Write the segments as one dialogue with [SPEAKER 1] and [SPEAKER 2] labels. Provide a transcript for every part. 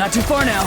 [SPEAKER 1] Not too far now.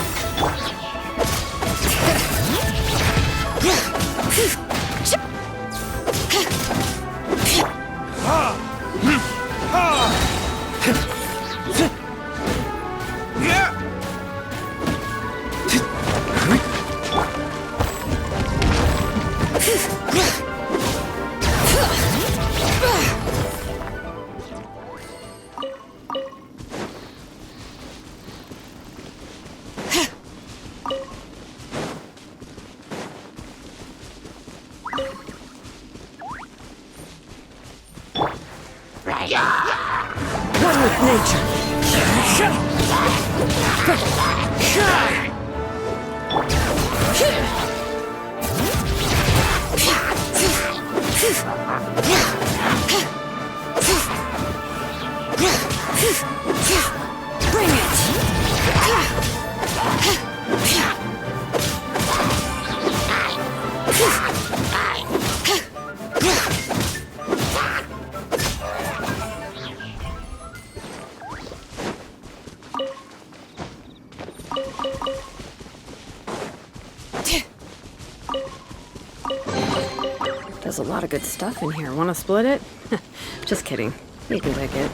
[SPEAKER 1] One with nature.
[SPEAKER 2] Bring it!
[SPEAKER 3] There's a lot of good stuff in here. Want to split it? Just kidding. You can take it.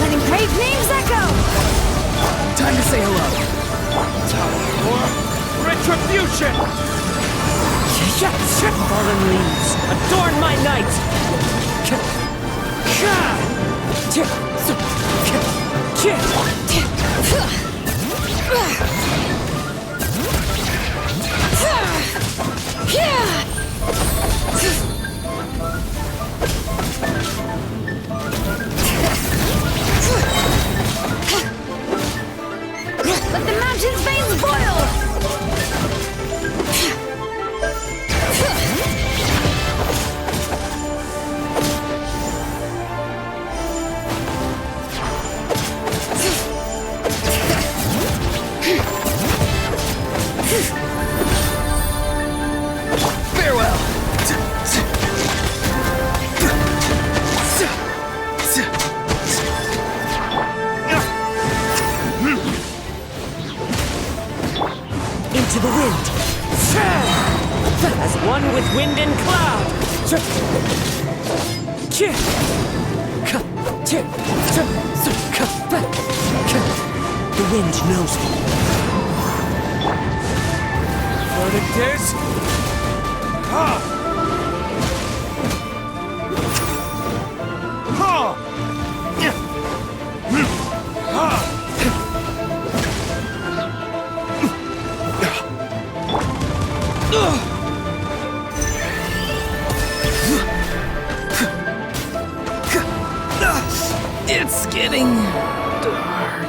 [SPEAKER 2] Letting great names echo!
[SPEAKER 1] Time to say hello. Retribution! Fallen leaves, adorn my night!
[SPEAKER 3] Let the mountain's veins boil!
[SPEAKER 1] Farewell! Into the wind! As one with wind and cloud! The wind knows me. Verdict is... Ha! Ha! Ha! It's getting dark.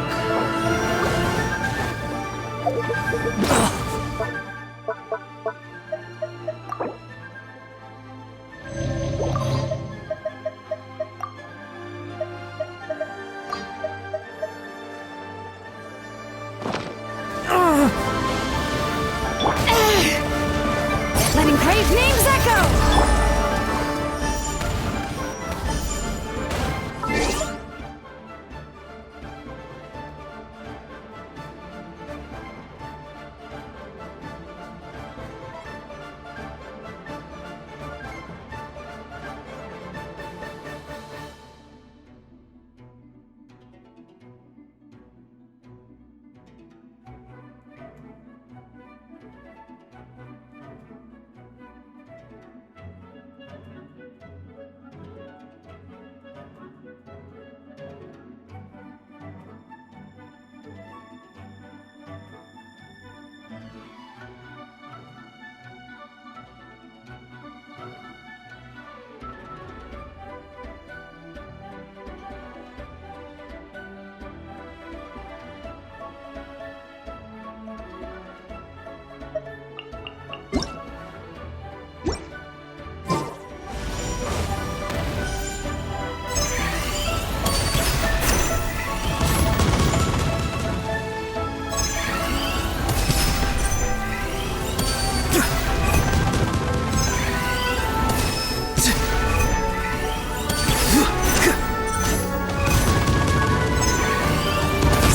[SPEAKER 3] Letting crave names echo!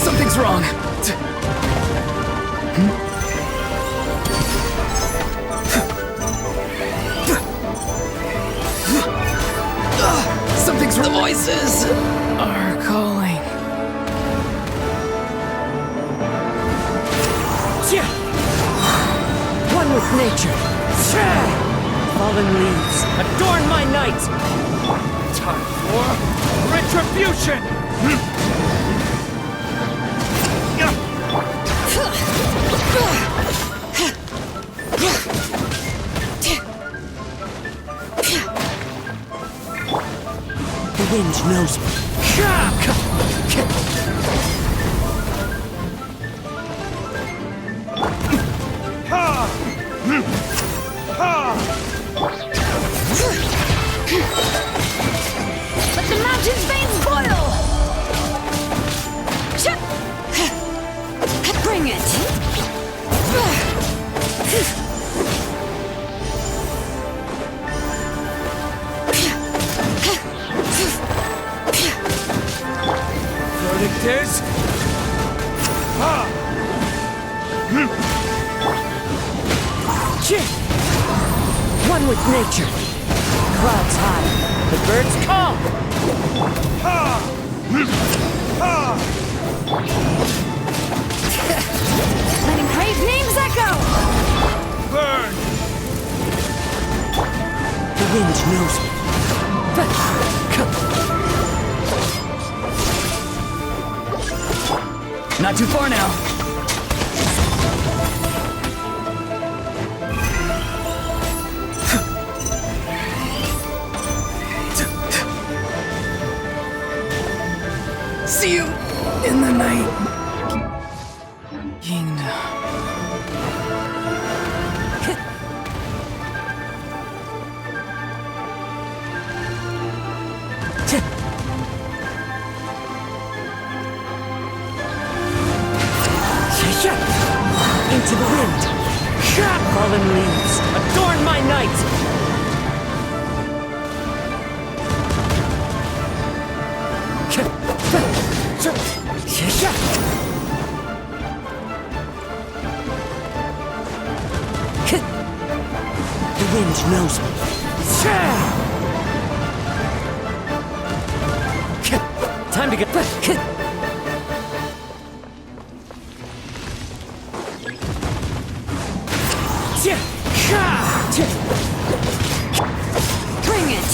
[SPEAKER 1] Something's wrong. Something's wrong. The voices are calling. One with nature. Fallen leaves, adorn my night. Time for retribution. The wind knows me.
[SPEAKER 3] Let the mountain's veins boil! Bring it!
[SPEAKER 1] Verdict is... Ha! One with nature. Clouds high, the birds calm. Ha! Ha!
[SPEAKER 3] Letting crave names echo!
[SPEAKER 1] Burn! The wind knows me. Not too far now. See you in the night. Ying. Into the wind. Fallen leaves, adorn my night. The wind knows me. Time to get back.
[SPEAKER 3] Bring it!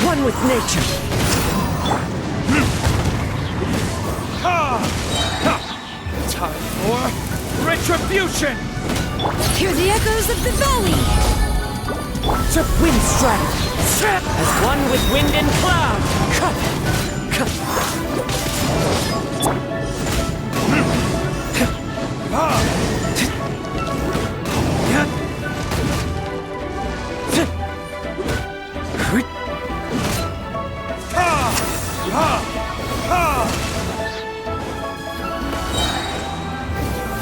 [SPEAKER 1] One with nature. Time for retribution!
[SPEAKER 3] Hear the echoes of the valley!
[SPEAKER 1] Wind strike! As one with wind and cloud!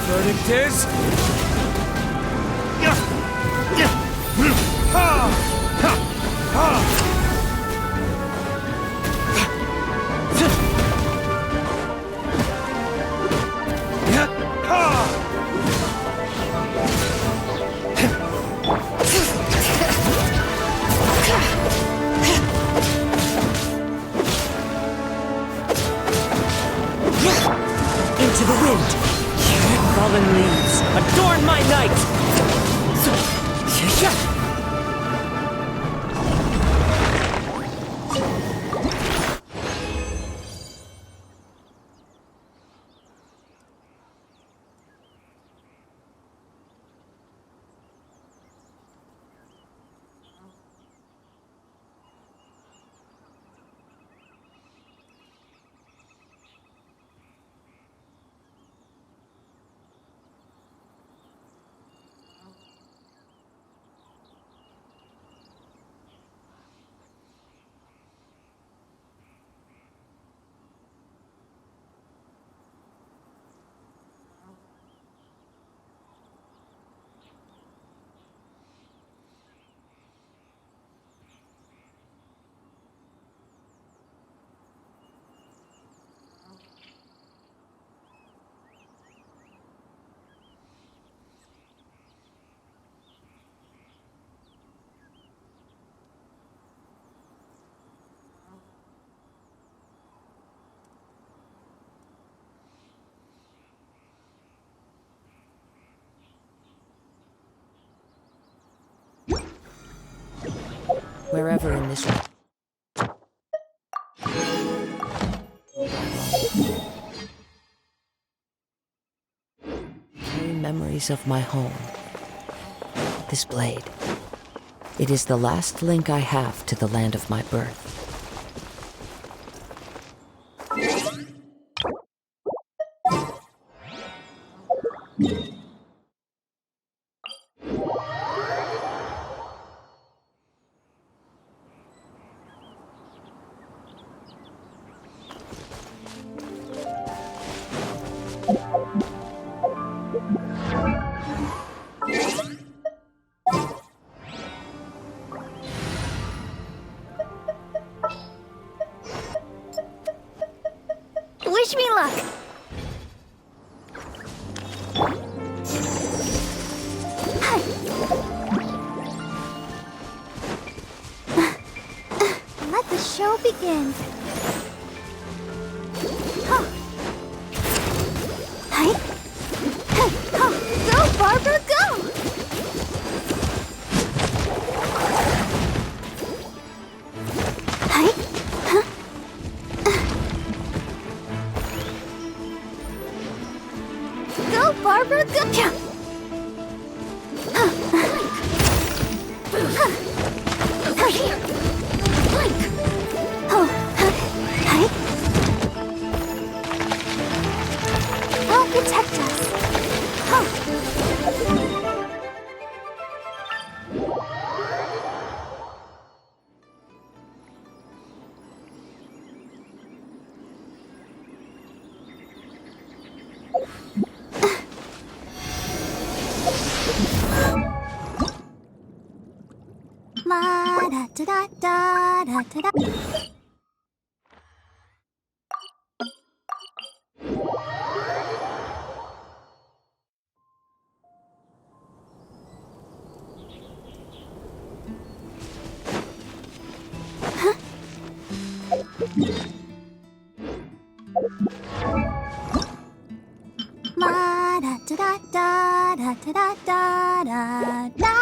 [SPEAKER 1] Verdict is... Into the wind. Fallen leaves, adorn my night. Wherever in this memories of my home. This blade. It is the last link I have to the land of my birth.
[SPEAKER 2] Wish me luck. Let the show begin. Huh. Ma da da da da da da da. Ma da da da da da da da da da.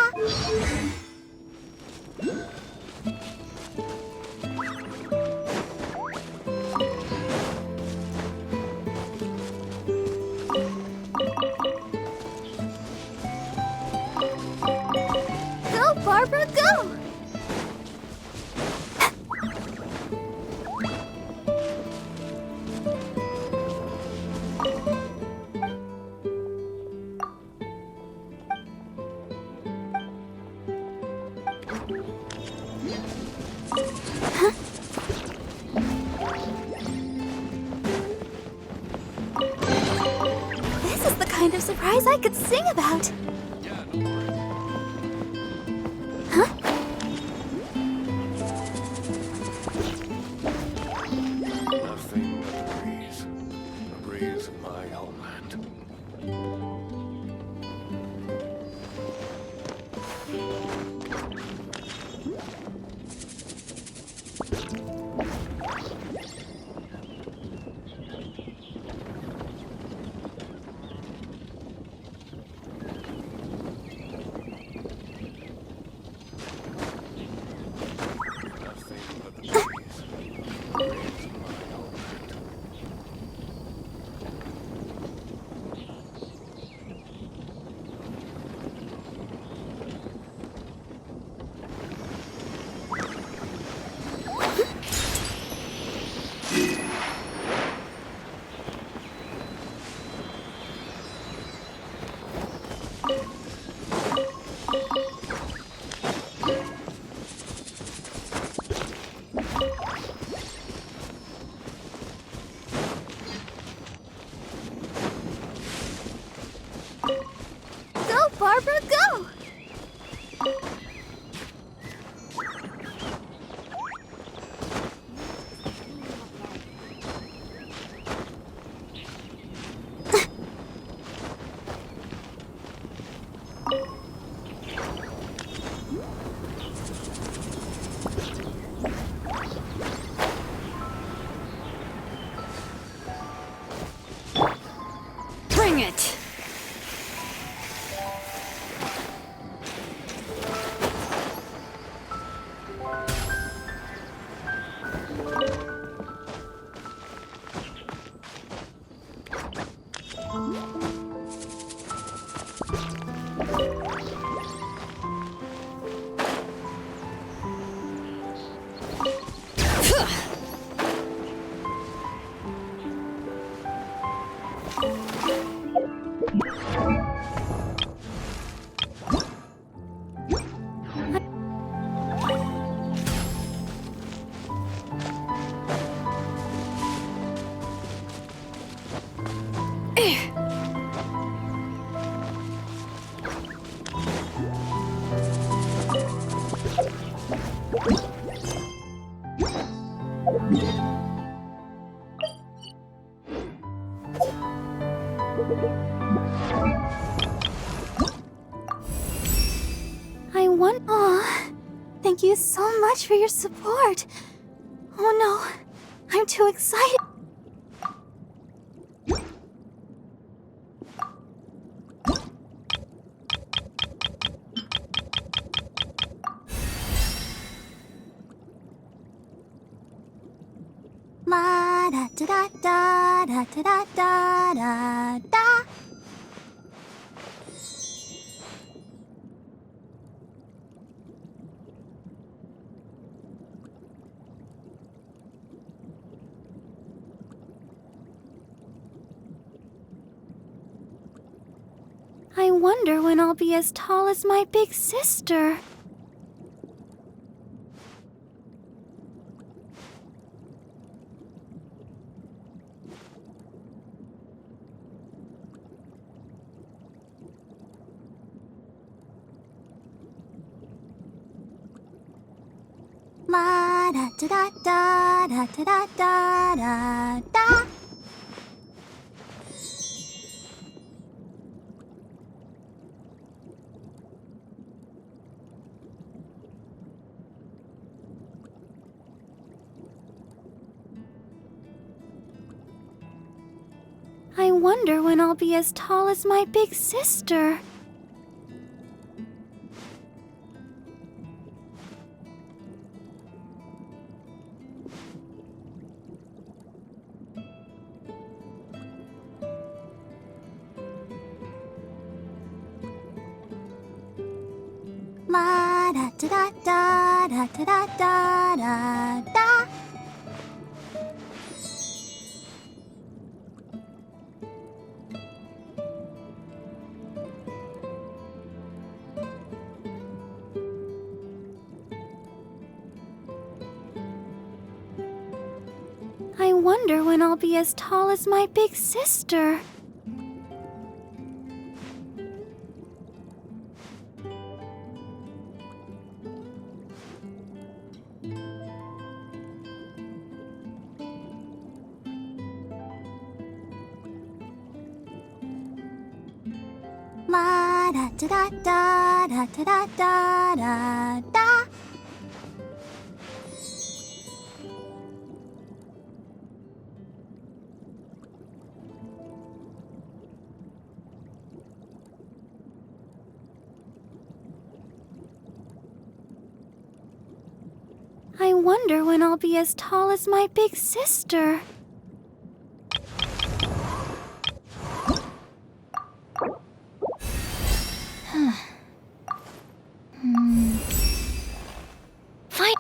[SPEAKER 2] Go, Barbara, go! This is the kind of surprise I could sing about. Huh?
[SPEAKER 4] Nothing but a breeze of my homeland. Nothing but the breeze of my homeland.
[SPEAKER 2] Go, Barbara, go!
[SPEAKER 3] Bring it!
[SPEAKER 2] I want. Aw, thank you so much for your support. Oh no, I'm too excited. Ma da da da da da da da da da. I wonder when I'll be as tall as my big sister. La da da da da da da da da da. I wonder when I'll be as tall as my big sister. La da da da da da da da da da. I wonder when I'll be as tall as my big sister. La da da da da da da da da da. I wonder when I'll be as tall as my big sister. Fine.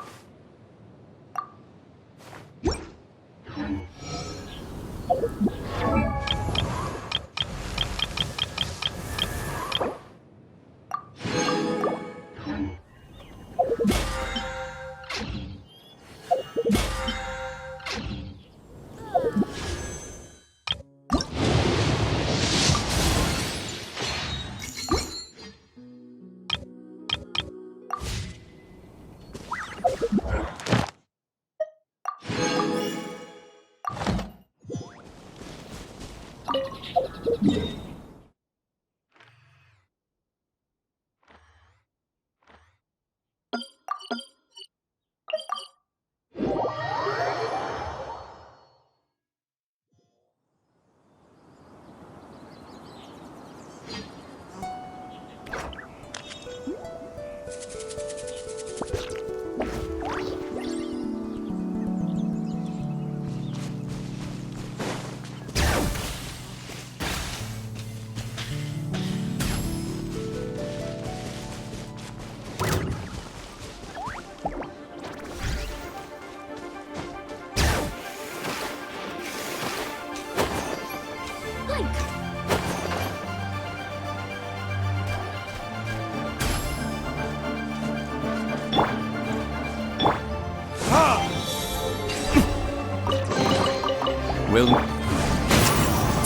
[SPEAKER 5] Will...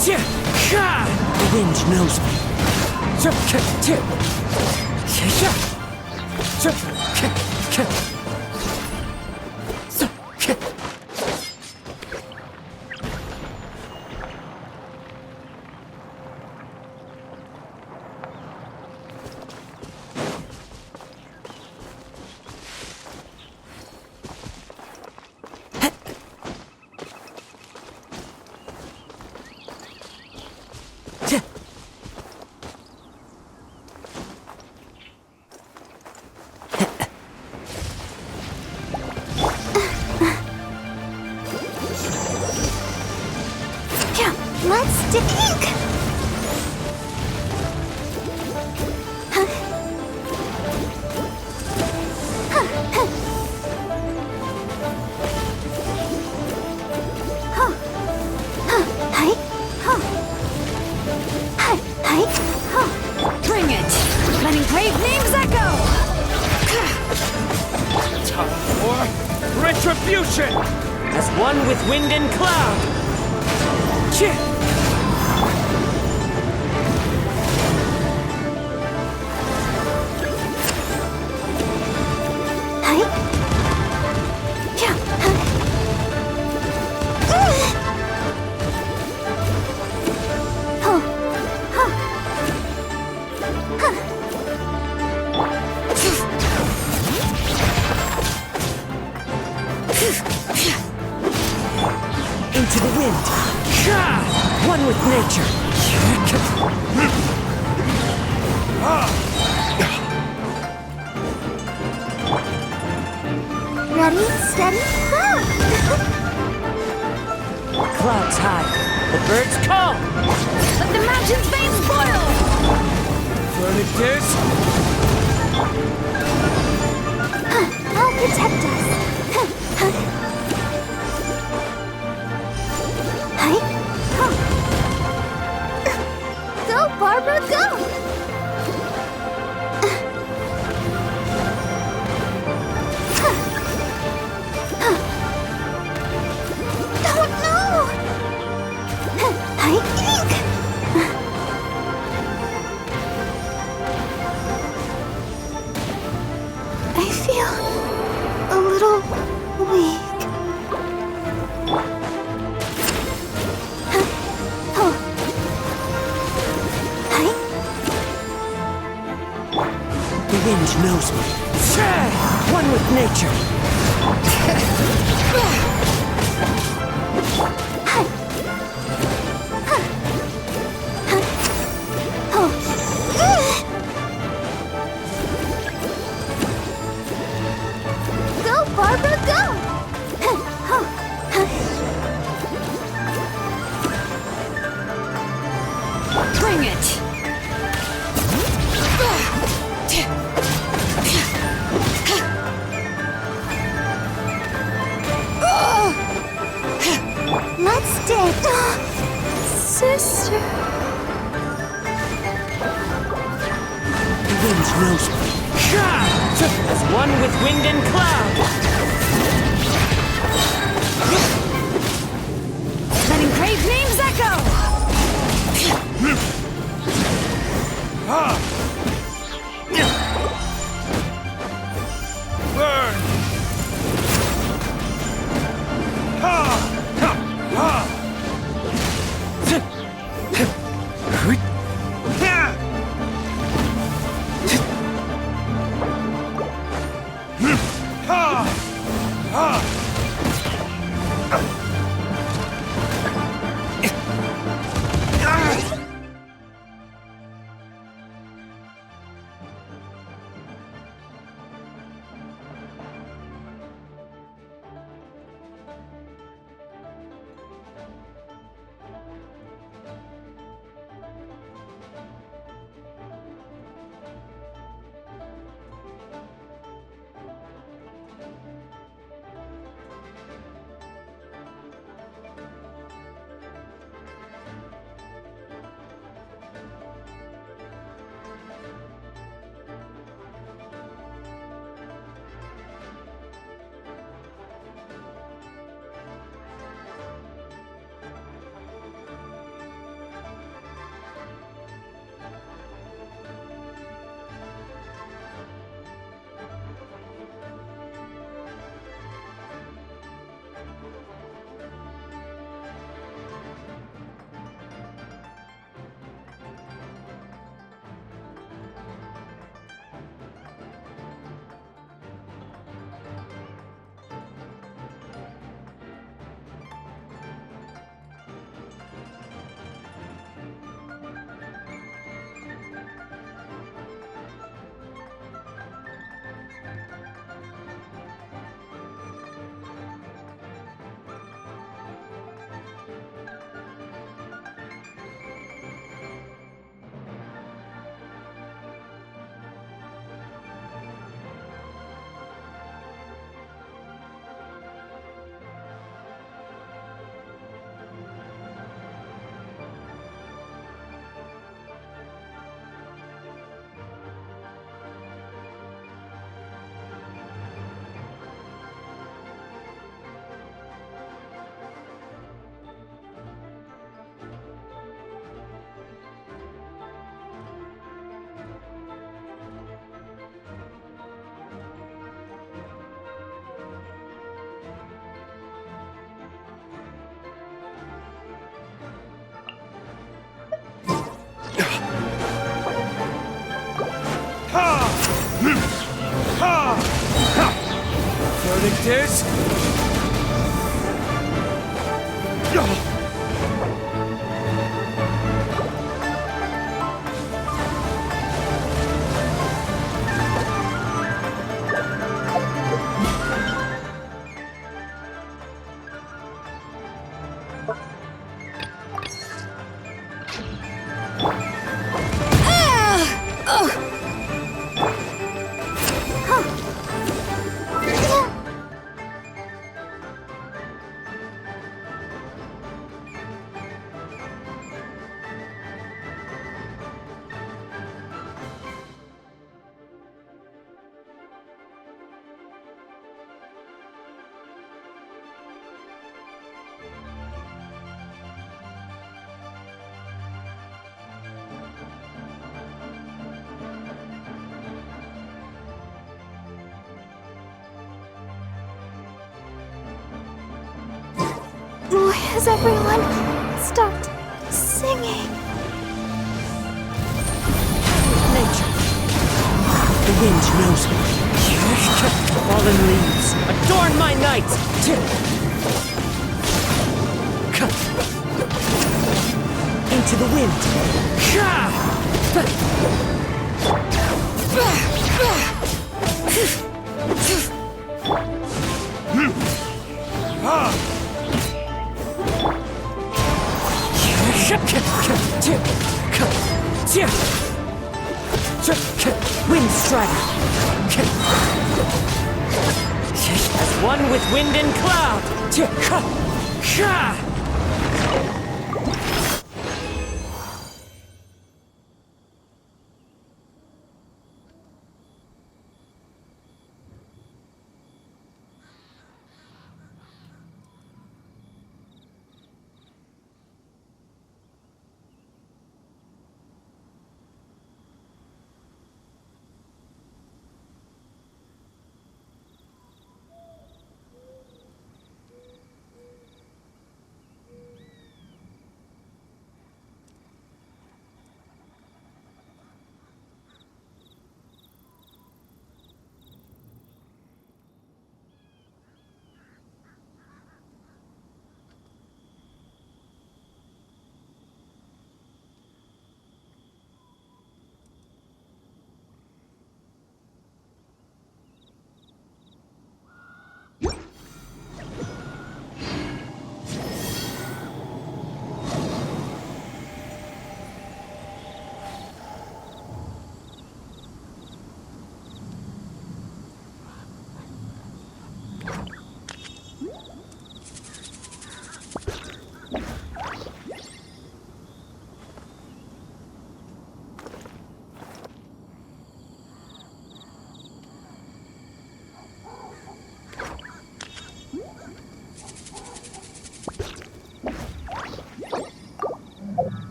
[SPEAKER 1] The wind knows me.
[SPEAKER 2] Let's dig!
[SPEAKER 3] Bring it! Letting brave names echo!
[SPEAKER 5] Time for retribution!
[SPEAKER 1] As one with wind and cloud.
[SPEAKER 2] Ready, steady, go!
[SPEAKER 1] Clouds high, the birds call.
[SPEAKER 3] Let the mountain's veins boil!
[SPEAKER 5] Verdict
[SPEAKER 2] I'll protect us. Hi. Go, Barbara, go! Oh no! Hi, Ink! I feel a little weak. Oh. Hi.
[SPEAKER 1] The wind knows me. One with nature.
[SPEAKER 2] Go, Barbara, go!
[SPEAKER 3] Bring it!
[SPEAKER 2] Let's dance. Sister.
[SPEAKER 1] The wind knows me. As one with wind and cloud.
[SPEAKER 3] Letting grave names echo!
[SPEAKER 5] Burn! Ha! Ha! Ha! Verdict is...
[SPEAKER 2] Has everyone stopped singing?
[SPEAKER 1] Nature. The wind knows me. Fallen leaves, adorn my night! Into the wind! Wind strider! As one with wind and cloud!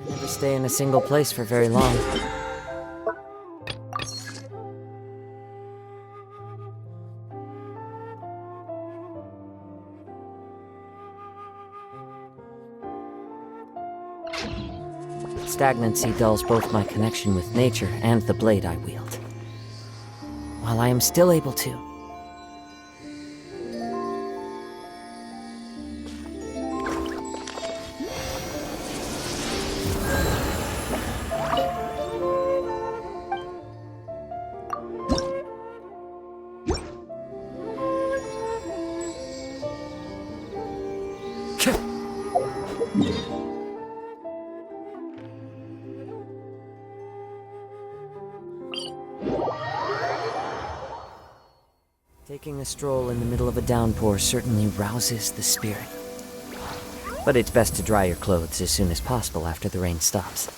[SPEAKER 1] Never stay in a single place for very long. Stagnancy dulls both my connection with nature and the blade I wield. While I am still able to, taking a stroll in the middle of a downpour certainly rouses the spirit. But it's best to dry your clothes as soon as possible after the rain stops.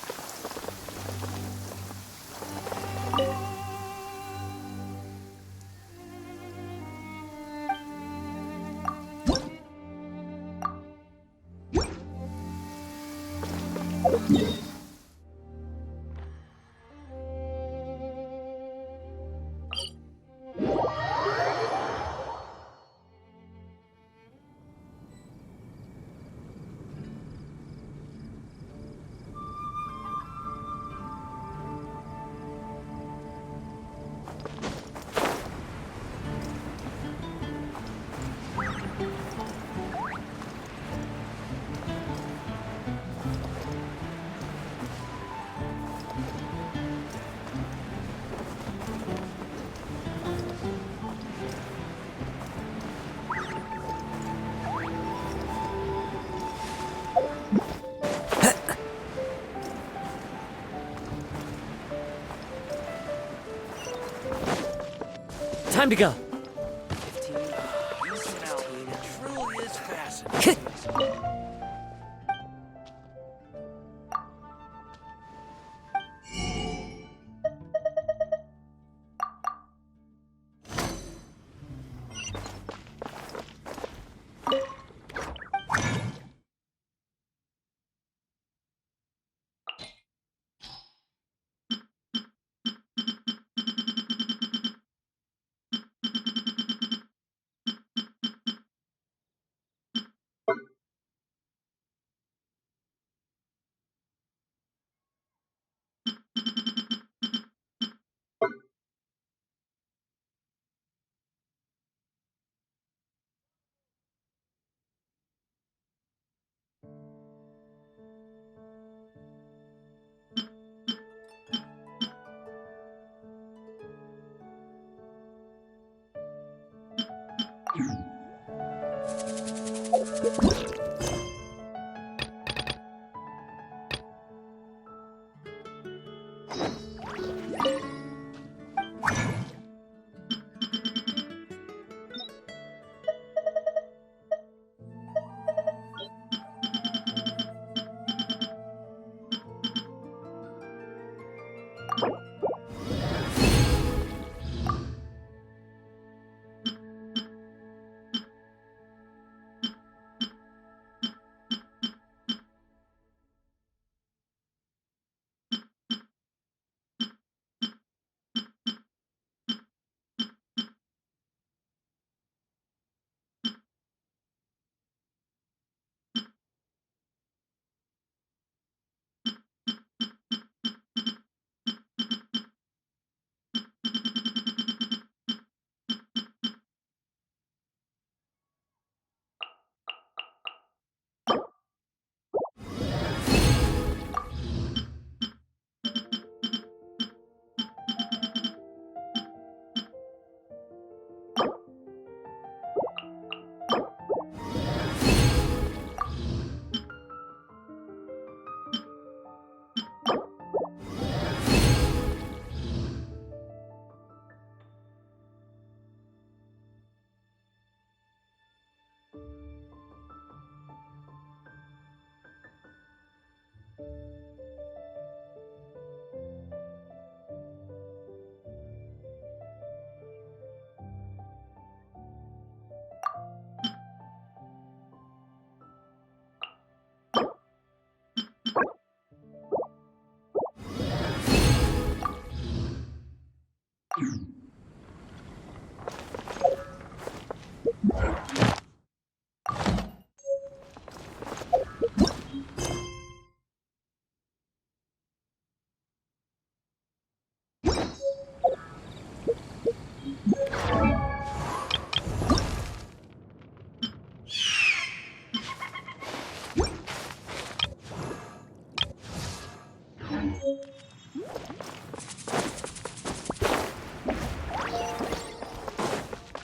[SPEAKER 1] Time to go.
[SPEAKER 5] It truly is fast.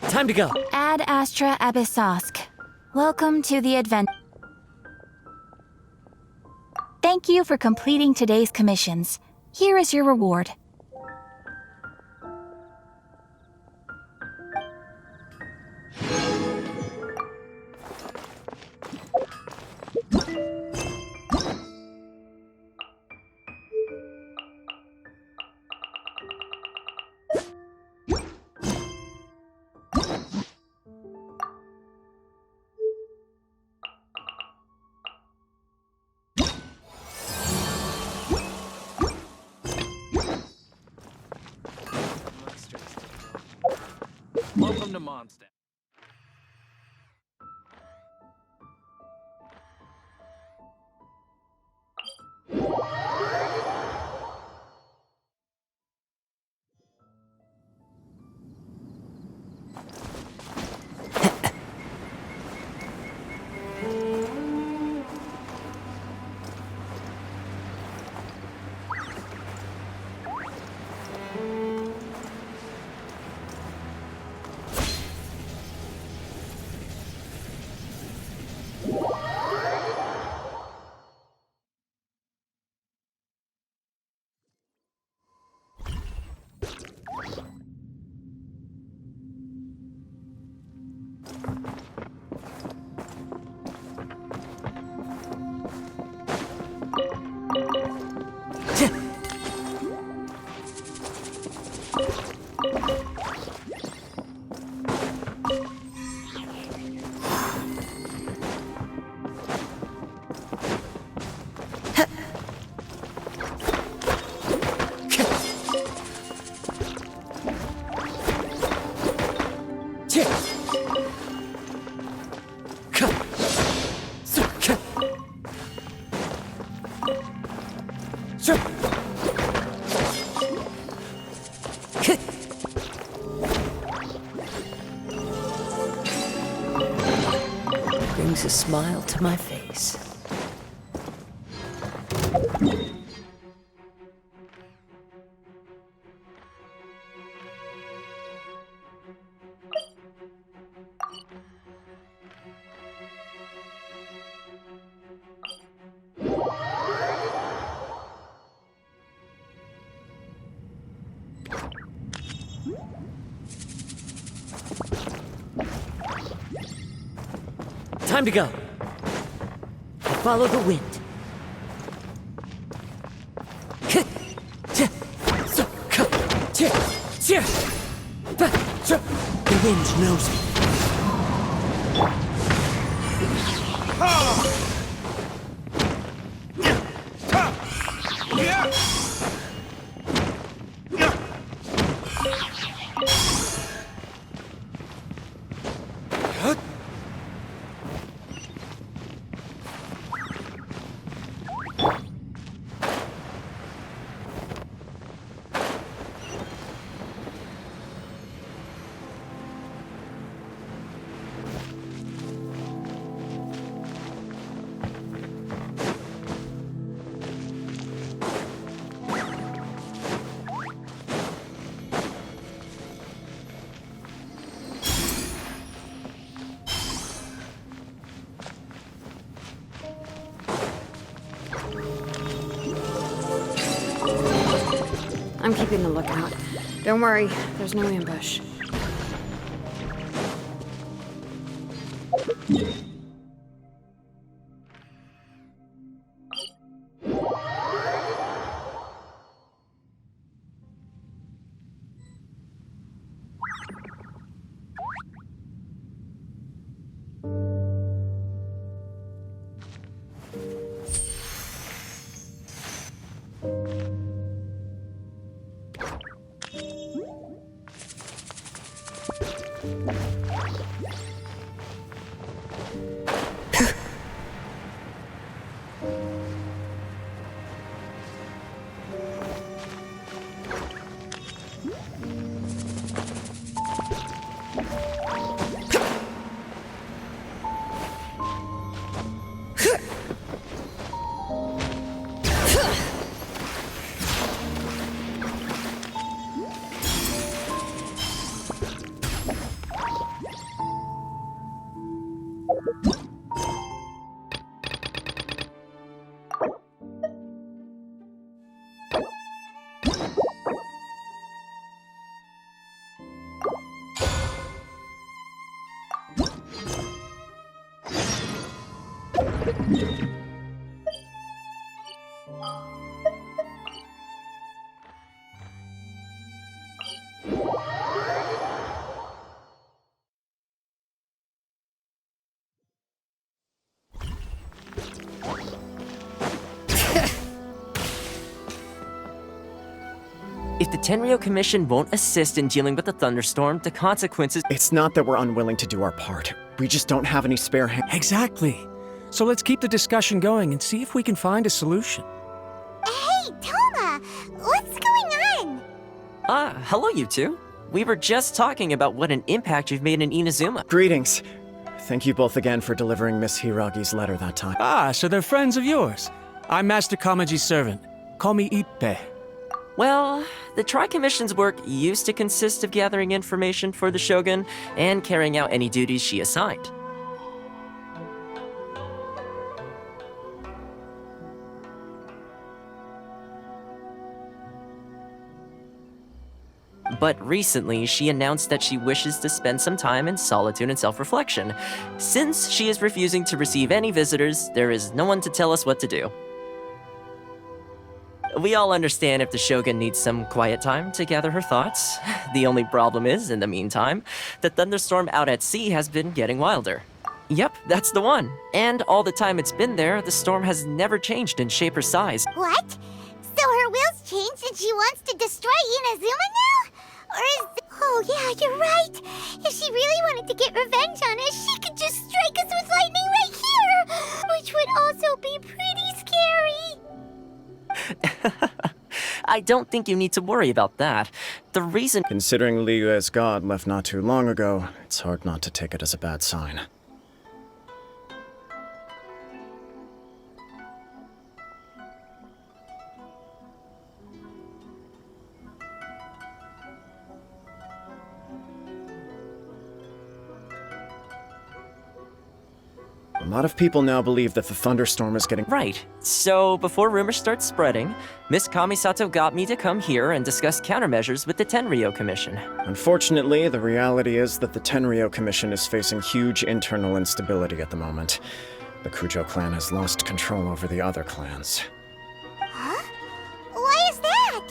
[SPEAKER 1] Time to go.
[SPEAKER 2] Ad Astra Abyssosk. Welcome to the adventure. Thank you for completing today's commissions. Here is your reward.
[SPEAKER 5] Welcome to Mondstadt.
[SPEAKER 1] Brings a smile to my face. Time to go. Follow the wind. The wind knows me.
[SPEAKER 3] I'm keeping a lookout. Don't worry, there's no ambush.
[SPEAKER 1] If the Tenryo Commission won't assist in dealing with the thunderstorm, the consequences—
[SPEAKER 4] It's not that we're unwilling to do our part. We just don't have any spare hands.
[SPEAKER 5] Exactly. So let's keep the discussion going and see if we can find a solution.
[SPEAKER 2] Hey, Toma! What's going on?
[SPEAKER 1] Hello you two. We were just talking about what an impact you've made in Inazuma.
[SPEAKER 4] Greetings. Thank you both again for delivering Miss Hiragi's letter that time.
[SPEAKER 5] So they're friends of yours. I'm Master Kamaji's servant. Call me Ippei.
[SPEAKER 1] Well, the Tri-Commission's work used to consist of gathering information for the Shogun and carrying out any duties she assigned. But recently, she announced that she wishes to spend some time in solitude and self-reflection. Since she is refusing to receive any visitors, there is no one to tell us what to do. We all understand if the Shogun needs some quiet time to gather her thoughts. The only problem is, in the meantime, the thunderstorm out at sea has been getting wilder. Yep, that's the one. And all the time it's been there, the storm has never changed in shape or size.
[SPEAKER 2] What? So her will's changed and she wants to destroy Inazuma now? Or is... Oh yeah, you're right. If she really wanted to get revenge on us, she could just strike us with lightning right here! Which would also be pretty scary.
[SPEAKER 1] I don't think you need to worry about that. The reason—
[SPEAKER 4] Considering Liyue's god left not too long ago, it's hard not to take it as a bad sign. A lot of people now believe that the thunderstorm is getting—
[SPEAKER 1] Right. So, before rumors start spreading, Miss Kamisato got me to come here and discuss countermeasures with the Tenryo Commission.
[SPEAKER 4] Unfortunately, the reality is that the Tenryo Commission is facing huge internal instability at the moment. The Kujo clan has lost control over the other clans.
[SPEAKER 2] Huh? Why is that?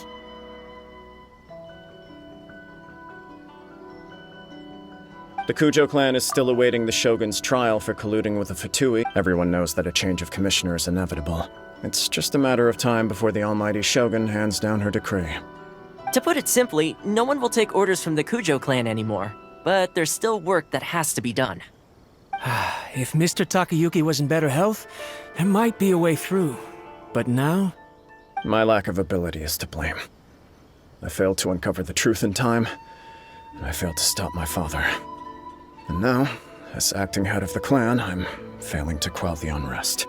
[SPEAKER 4] The Kujo clan is still awaiting the Shogun's trial for colluding with the Fatui. Everyone knows that a change of commissioner is inevitable. It's just a matter of time before the almighty Shogun hands down her decree.
[SPEAKER 1] To put it simply, no one will take orders from the Kujo clan anymore. But there's still work that has to be done.
[SPEAKER 5] If Mr. Takayuki was in better health, there might be a way through. But now?
[SPEAKER 4] My lack of ability is to blame. I failed to uncover the truth in time, and I failed to stop my father. And now, as acting head of the clan, I'm failing to quell the unrest.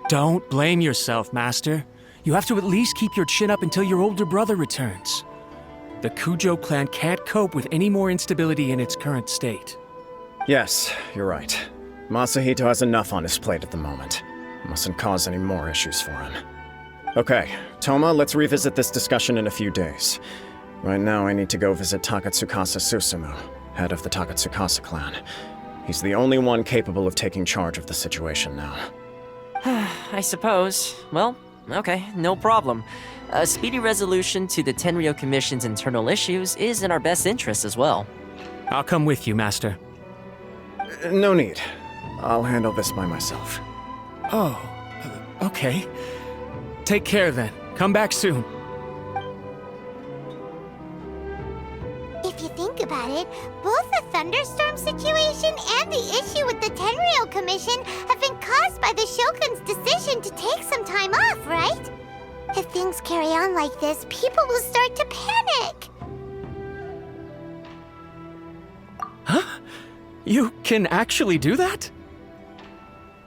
[SPEAKER 5] Don't blame yourself, Master. You have to at least keep your chin up until your older brother returns. The Kujo clan can't cope with any more instability in its current state.
[SPEAKER 4] Yes, you're right. Masahito has enough on his plate at the moment. Mustn't cause any more issues for him. Okay, Toma, let's revisit this discussion in a few days. Right now, I need to go visit Takatsukasa Susumu, head of the Takatsukasa clan. He's the only one capable of taking charge of the situation now.
[SPEAKER 1] I suppose. Well, okay, no problem. A speedy resolution to the Tenryo Commission's internal issues is in our best interest as well.
[SPEAKER 5] I'll come with you, Master.
[SPEAKER 4] No need. I'll handle this by myself.
[SPEAKER 5] Oh, okay. Take care then. Come back soon.
[SPEAKER 2] If If you think about it, both the thunderstorm situation and the issue with the Tenryou Commission have been caused by the Shogun's decision to take some time off, right? If things carry on like this, people will start to panic.
[SPEAKER 5] Huh? You can actually do that?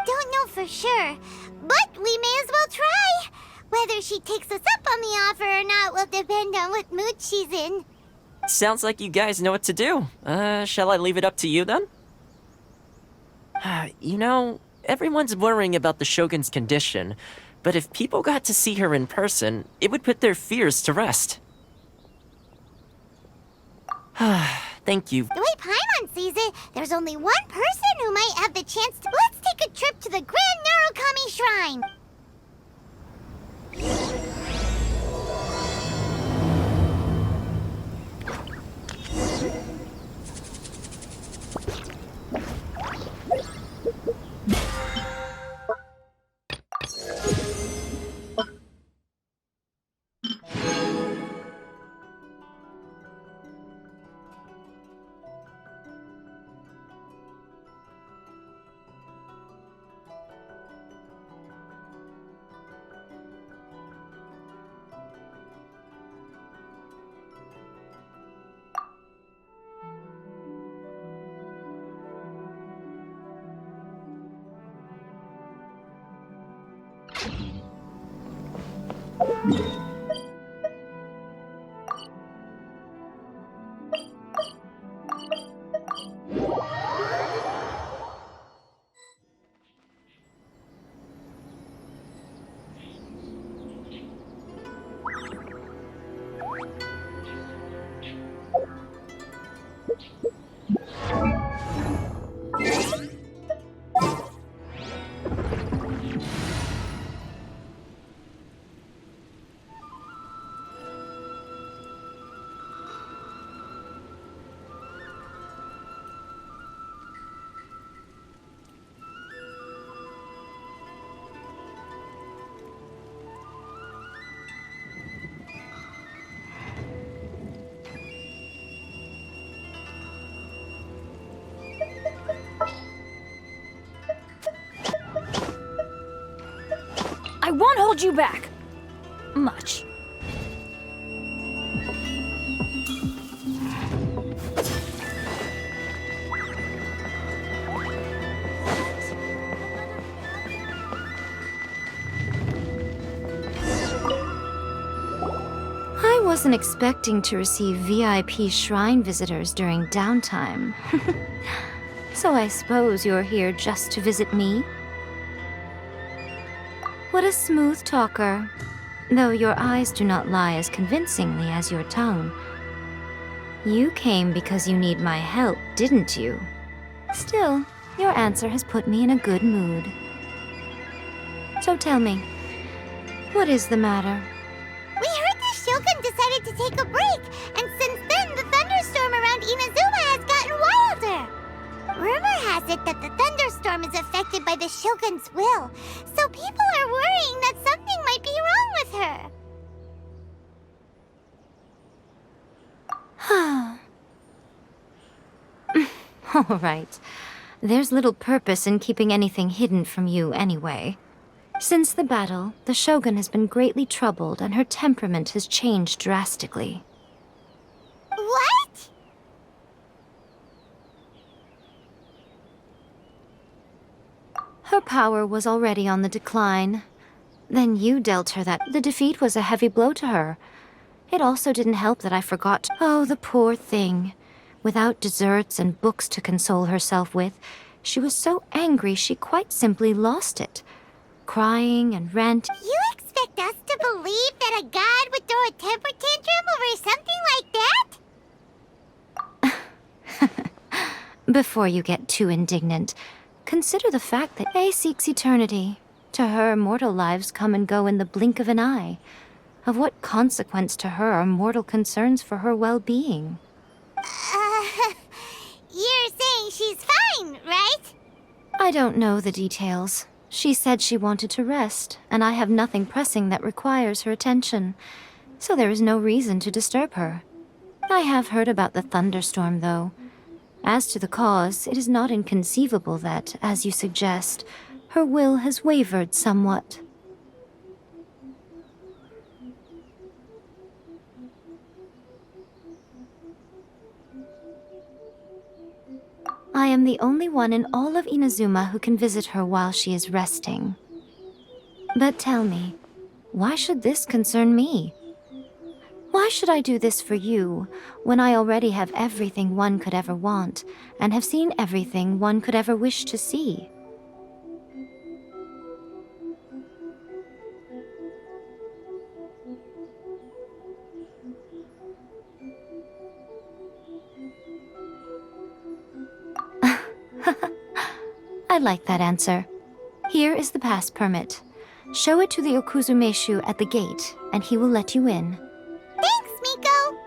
[SPEAKER 2] Don't know for sure, but we may as well try. Whether she takes us up on the offer or not will depend on what mood she's in.
[SPEAKER 1] Sounds like you guys know what to do. Shall I leave it up to you then? You know, everyone's worrying about the Shogun's condition, but if people got to see her in person, it would put their fears to rest. Thank you.
[SPEAKER 2] The way Paimon sees it, there's only one person who might have the chance to... Let's take a trip to the Grand Narukami Shrine!
[SPEAKER 6] I won't hold you back. Much.
[SPEAKER 7] I wasn't expecting to receive VIP shrine visitors during downtime. So I suppose you're here just to visit me? What a smooth talker. Though your eyes do not lie as convincingly as your tongue. You came because you need my help, didn't you? Still, your answer has put me in a good mood. So tell me, what is the matter?
[SPEAKER 2] We heard the Shogun decided to take a break, and since then the thunderstorm around Inazuma has gotten wilder. Rumor has it that the thunderstorm is affected by the Shogun's will, so people are worrying that something might be wrong with her.
[SPEAKER 7] All right. There's little purpose in keeping anything hidden from you anyway. Since the battle, the Shogun has been greatly troubled and her temperament has changed drastically.
[SPEAKER 2] What?
[SPEAKER 7] Her power was already on the decline. Then you dealt her that. The defeat was a heavy blow to her. It also didn't help that I forgot. Oh, the poor thing. Without desserts and books to console herself with, she was so angry she quite simply lost it. Crying and ranting.
[SPEAKER 2] You expect us to believe that a god would throw a temper tantrum over something like that?
[SPEAKER 7] Before you get too indignant, consider the fact that A seeks eternity. To her, mortal lives come and go in the blink of an eye. Of what consequence to her are mortal concerns for her well-being?
[SPEAKER 2] You're saying she's fine, right?
[SPEAKER 7] I don't know the details. She said she wanted to rest, and I have nothing pressing that requires her attention. So there is no reason to disturb her. I have heard about the thunderstorm, though. As to the cause, it is not inconceivable that, as you suggest, her will has wavered somewhat. I am the only one in all of Inazuma who can visit her while she is resting. But tell me, why should this concern me? Why should I do this for you, when I already have everything one could ever want, and have seen everything one could ever wish to see? I like that answer. Here is the pass permit. Show it to the Okuzumeshu at the gate, and he will let you in.
[SPEAKER 2] Thanks, Miko!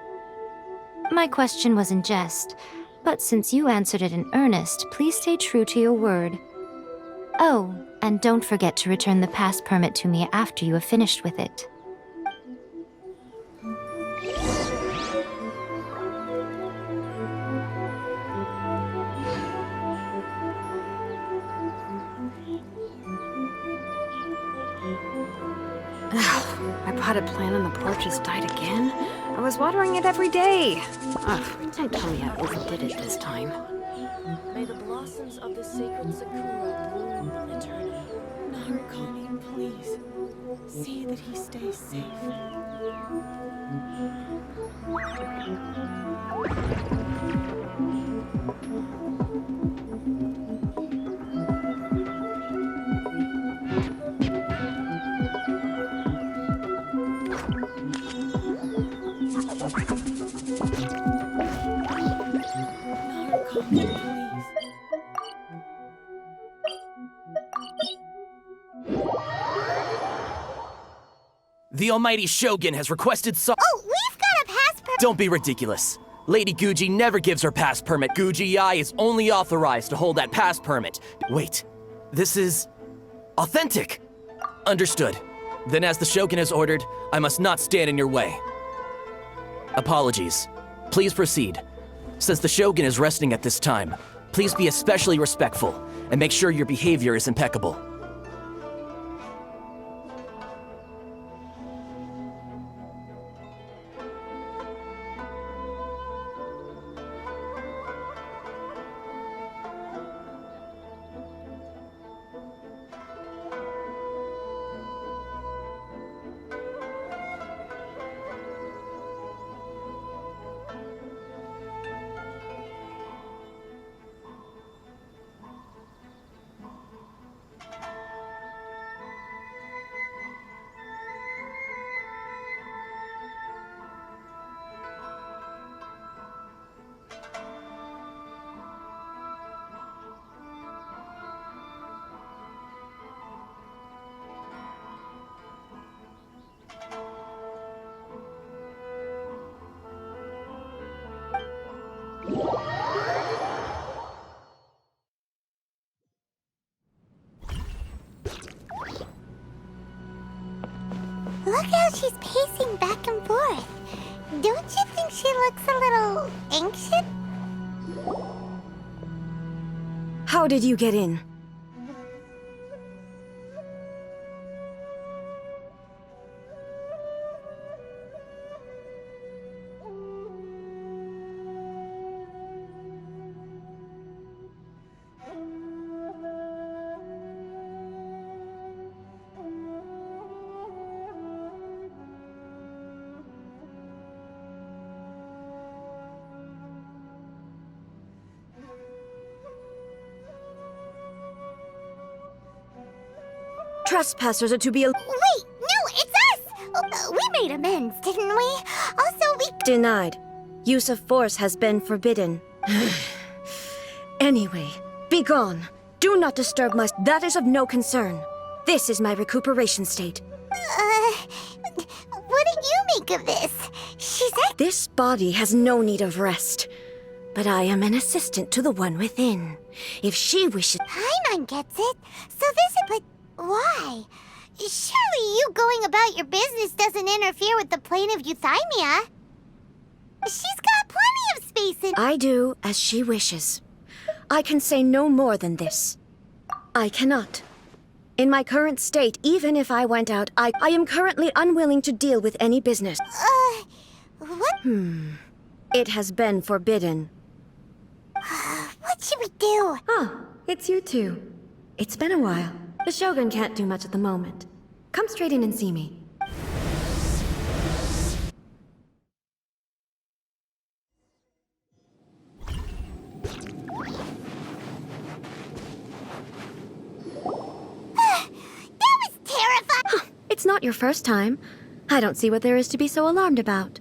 [SPEAKER 7] My question was in jest, but since you answered it in earnest, please stay true to your word. Oh, and don't forget to return the pass permit to me after you have finished with it.
[SPEAKER 3] My potted plant on the porch has died again? I was watering it every day. Ugh, don't tell me I overdid it this time.
[SPEAKER 1] May the blossoms of the sacred Sakura bloom eternally.
[SPEAKER 8] Narukami, please. See that he stays safe.
[SPEAKER 9] The almighty Shogun has requested
[SPEAKER 2] Oh, we've got a pass permit!
[SPEAKER 9] Don't be ridiculous. Lady Guji never gives her pass permit. Guji-ai is only authorized to hold that pass permit. Wait, this is authentic. Understood. Then as the Shogun has ordered, I must not stand in your way. Apologies. Please proceed. Since the Shogun is resting at this time, please be especially respectful and make sure your behavior is impeccable.
[SPEAKER 2] Look how she's pacing back and forth. Don't you think she looks a little anxious?
[SPEAKER 3] How did you get in? Trespassers are to be
[SPEAKER 2] Wait, no, it's us! We made amends, didn't we? Also, we...
[SPEAKER 10] Denied. Use of force has been forbidden. Anyway, be gone. Do not disturb my... That is of no concern. This is my recuperation state.
[SPEAKER 2] What do you make of this? She's
[SPEAKER 10] This body has no need of rest. But I am an assistant to the one within. If she wishes...
[SPEAKER 2] Paimon gets it. So this... But why? Surely you going about your business doesn't interfere with the plane of euthymia. She's got
[SPEAKER 10] I do as she wishes. I can say no more than this. I cannot. In my current state, even if I went out, I am currently unwilling to deal with any business.
[SPEAKER 2] What?
[SPEAKER 10] It has been forbidden.
[SPEAKER 2] What should we do?
[SPEAKER 10] Oh, it's you two. It's been a while. The Shogun can't do much at the moment. Come straight in and see me.
[SPEAKER 2] That was terrifying!
[SPEAKER 10] It's not your first time. I don't see what there is to be so alarmed about.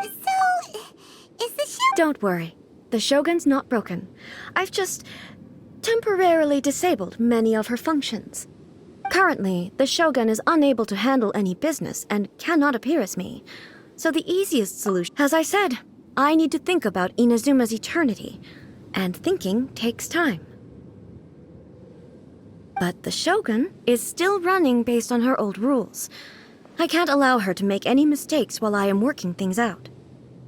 [SPEAKER 2] So, is the show...
[SPEAKER 10] Don't worry. The Shogun's not broken. I've just temporarily disabled many of her functions. Currently, the Shogun is unable to handle any business and cannot appear as me. So the easiest solution, as I said, I need to think about Inazuma's eternity. And thinking takes time. But the Shogun is still running based on her old rules. I can't allow her to make any mistakes while I am working things out.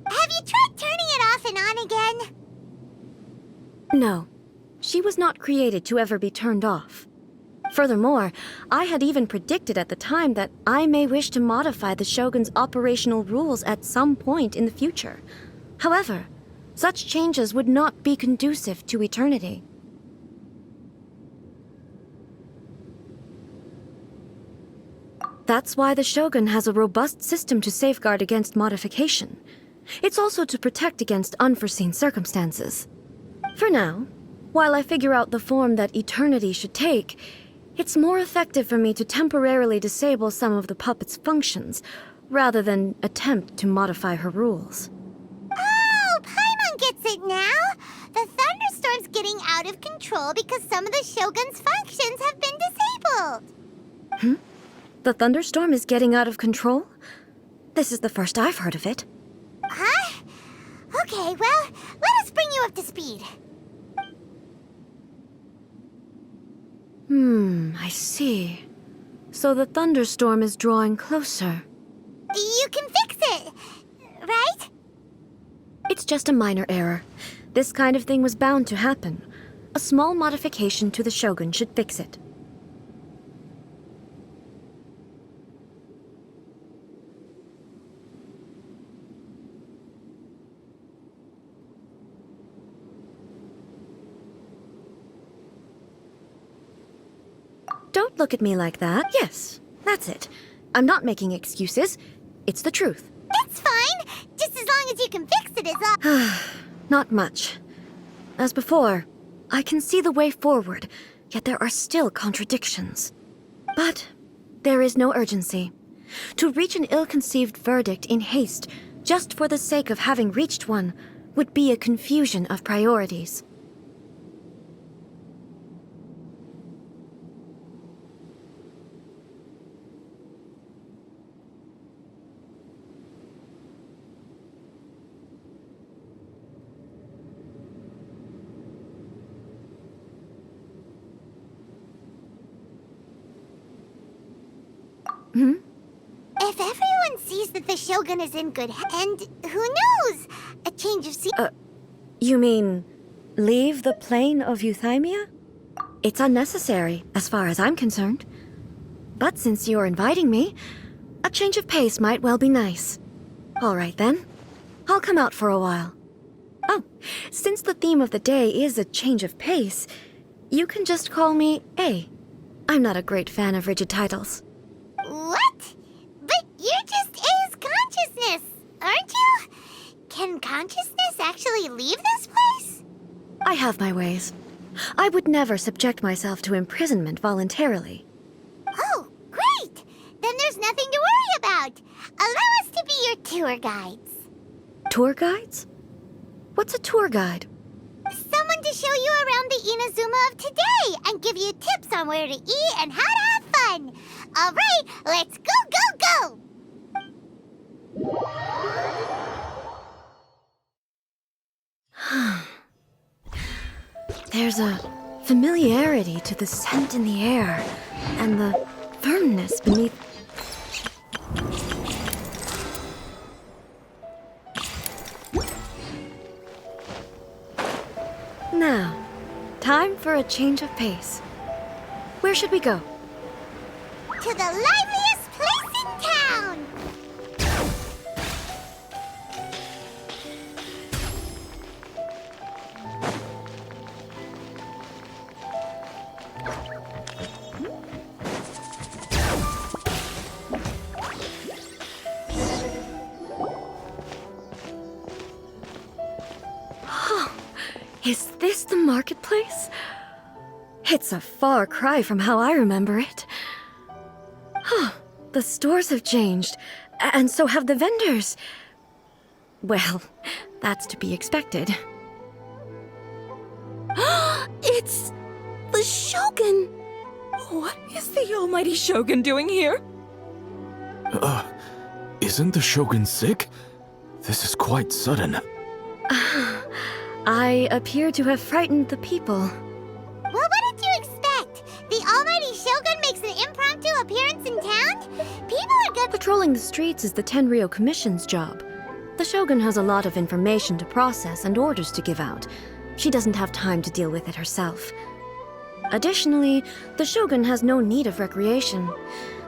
[SPEAKER 2] Have you tried turning it off and on again?
[SPEAKER 10] No. She was not created to ever be turned off. Furthermore, I had even predicted at the time that I may wish to modify the Shogun's operational rules at some point in the future. However, such changes would not be conducive to eternity. That's why the Shogun has a robust system to safeguard against modification. It's also to protect against unforeseen circumstances. For now, while I figure out the form that eternity should take, it's more effective for me to temporarily disable some of the puppet's functions, rather than attempt to modify her rules.
[SPEAKER 2] Oh, Paimon gets it now! The thunderstorm's getting out of control because some of the Shogun's functions have been disabled.
[SPEAKER 10] The thunderstorm is getting out of control? This is the first I've heard of it.
[SPEAKER 2] Huh? Okay, well, let us bring you up to speed.
[SPEAKER 10] I see. So the thunderstorm is drawing closer.
[SPEAKER 2] You can fix it, right?
[SPEAKER 10] It's just a minor error. This kind of thing was bound to happen. A small modification to the Shogun should fix it. Don't look at me like that. Yes, that's it. I'm not making excuses. It's the truth.
[SPEAKER 2] It's fine, just as long as you can fix it is all.
[SPEAKER 10] Not much. As before, I can see the way forward, yet there are still contradictions. But there is no urgency. To reach an ill-conceived verdict in haste, just for the sake of having reached one, would be a confusion of priorities.
[SPEAKER 2] If everyone sees that the Shogun is in good and who knows? A change of scene.
[SPEAKER 10] You mean, leave the plane of Euthymia? It's unnecessary, as far as I'm concerned. But since you're inviting me, a change of pace might well be nice. All right then, I'll come out for a while. Oh, since the theme of the day is a change of pace, you can just call me A. I'm not a great fan of rigid titles.
[SPEAKER 2] What? But you're just A's consciousness, aren't you? Can consciousness actually leave this place?
[SPEAKER 10] I have my ways. I would never subject myself to imprisonment voluntarily.
[SPEAKER 2] Oh, great! Then there's nothing to worry about. Allow us to be your tour guides.
[SPEAKER 10] Tour guides? What's a tour guide?
[SPEAKER 2] Someone to show you around the Inazuma of today and give you tips on where to eat and how to have fun. All right, let's go!
[SPEAKER 10] There's a familiarity to the scent in the air and the firmness beneath. Now, time for a change of pace. Where should we go?
[SPEAKER 2] To the liveliest place in town!
[SPEAKER 10] Is this the marketplace? It's a far cry from how I remember it. The stores have changed, and so have the vendors. Well, that's to be expected.
[SPEAKER 6] It's the Shogun! What is the almighty Shogun doing here?
[SPEAKER 11] Isn't the Shogun sick? This is quite sudden.
[SPEAKER 10] I appear to have frightened the people.
[SPEAKER 2] Well, what did you expect? The almighty Shogun makes an impromptu appearance in town? People are gonna—
[SPEAKER 10] Patrolling the streets is the Tenryou Commission's job. The Shogun has a lot of information to process and orders to give out. She doesn't have time to deal with it herself. Additionally, the Shogun has no need of recreation.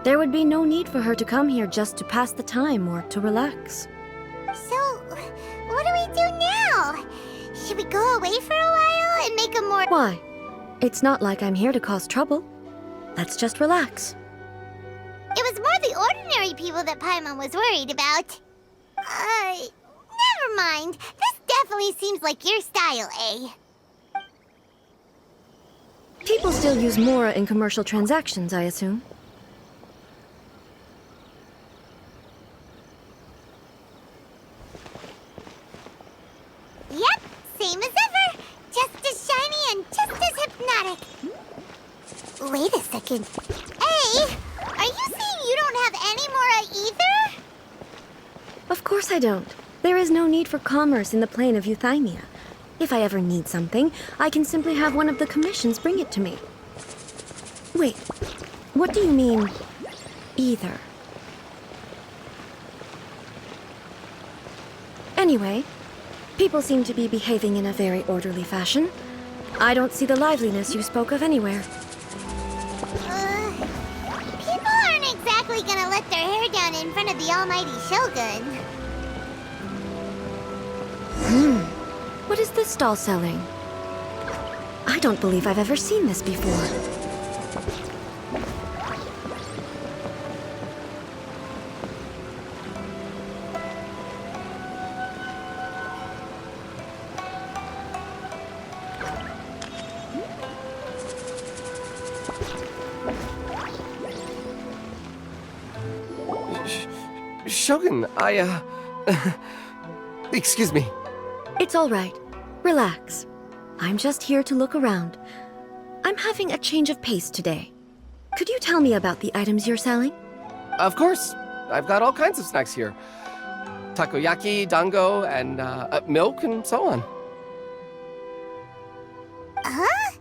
[SPEAKER 10] There would be no need for her to come here just to pass the time or to relax.
[SPEAKER 2] So, what do we do now? Should we go away for a while and make a more—
[SPEAKER 10] Why? It's not like I'm here to cause trouble. Let's just relax.
[SPEAKER 2] It was more the ordinary people that Paimon was worried about. Never mind. This definitely seems like your style, eh?
[SPEAKER 10] People still use Mora in commercial transactions, I assume.
[SPEAKER 2] Yep, same as ever. Just as shiny and just as hypnotic. Wait a second. Hey, are you saying you don't have any Mora either?
[SPEAKER 10] Of course I don't. There is no need for commerce in the plane of Euthymia. If I ever need something, I can simply have one of the commissions bring it to me. Wait, what do you mean, either? Anyway, people seem to be behaving in a very orderly fashion. I don't see the liveliness you spoke of anywhere.
[SPEAKER 2] People aren't exactly gonna let their hair down in front of the almighty Shogun.
[SPEAKER 10] What is this stall selling? I don't believe I've ever seen this before.
[SPEAKER 9] Shogun, excuse me.
[SPEAKER 10] It's all right. Relax. I'm just here to look around. I'm having a change of pace today. Could you tell me about the items you're selling?
[SPEAKER 9] Of course. I've got all kinds of snacks here. Takoyaki, dango, and milk, and so on.
[SPEAKER 2] Huh?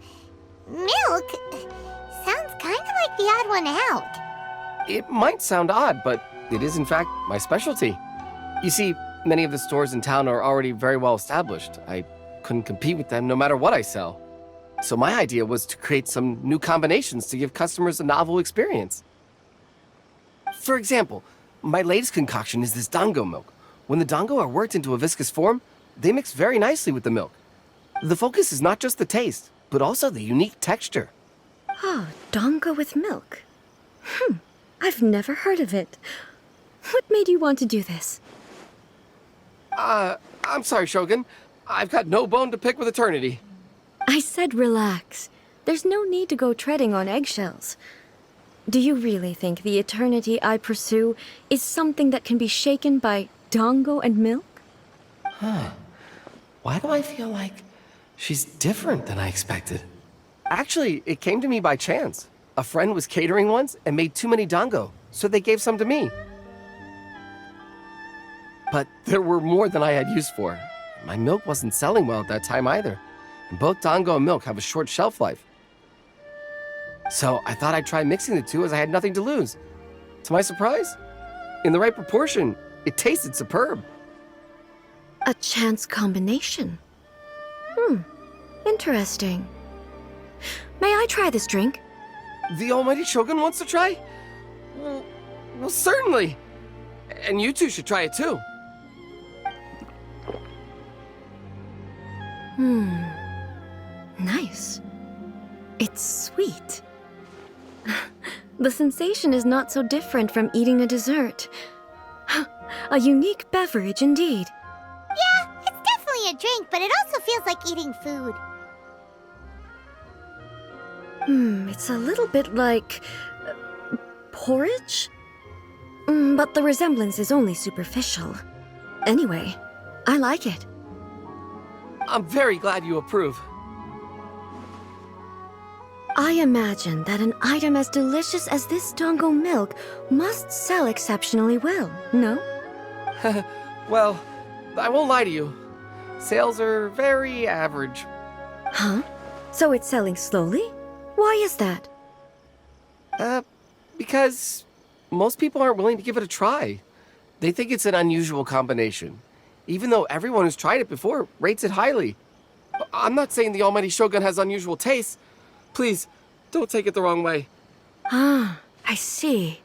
[SPEAKER 2] Milk? Sounds kind of like the odd one out.
[SPEAKER 9] It might sound odd, but it is in fact my specialty. You see, many of the stores in town are already very well established. I couldn't compete with them no matter what I sell. So my idea was to create some new combinations to give customers a novel experience. For example, my latest concoction is this dango milk. When the dango are worked into a viscous form, they mix very nicely with the milk. The focus is not just the taste, but also the unique texture.
[SPEAKER 10] Oh, dongo with milk. I've never heard of it. What made you want to do this?
[SPEAKER 12] I'm sorry, Shogun. I've got no bone to pick with Eternity.
[SPEAKER 10] I said relax. There's no need to go treading on eggshells. Do you really think the eternity I pursue is something that can be shaken by dongo and milk?
[SPEAKER 12] Why do I feel like she's different than I expected? Actually, it came to me by chance. A friend was catering once and made too many dango, so they gave some to me. But there were more than I had use for. My milk wasn't selling well at that time either. And both dango and milk have a short shelf life. So I thought I'd try mixing the two as I had nothing to lose. To my surprise, in the right proportion, it tasted superb.
[SPEAKER 10] A chance combination. Interesting. May I try this drink?
[SPEAKER 12] The almighty Shogun wants to try? Well, certainly. And you two should try it too.
[SPEAKER 10] Nice. It's sweet. The sensation is not so different from eating a dessert. A unique beverage indeed.
[SPEAKER 2] Yeah, it's definitely a drink, but it also feels like eating food.
[SPEAKER 10] It's a little bit like porridge? But the resemblance is only superficial. Anyway, I like it.
[SPEAKER 12] I'm very glad you approve.
[SPEAKER 10] I imagine that an item as delicious as this dongo milk must sell exceptionally well, no?
[SPEAKER 12] Well, I won't lie to you. Sales are very average.
[SPEAKER 10] Huh? So it's selling slowly? Why is that?
[SPEAKER 12] Because most people aren't willing to give it a try. They think it's an unusual combination, even though everyone who's tried it before rates it highly. I'm not saying the almighty Shogun has unusual tastes. Please, don't take it the wrong way.
[SPEAKER 10] Ah, I see.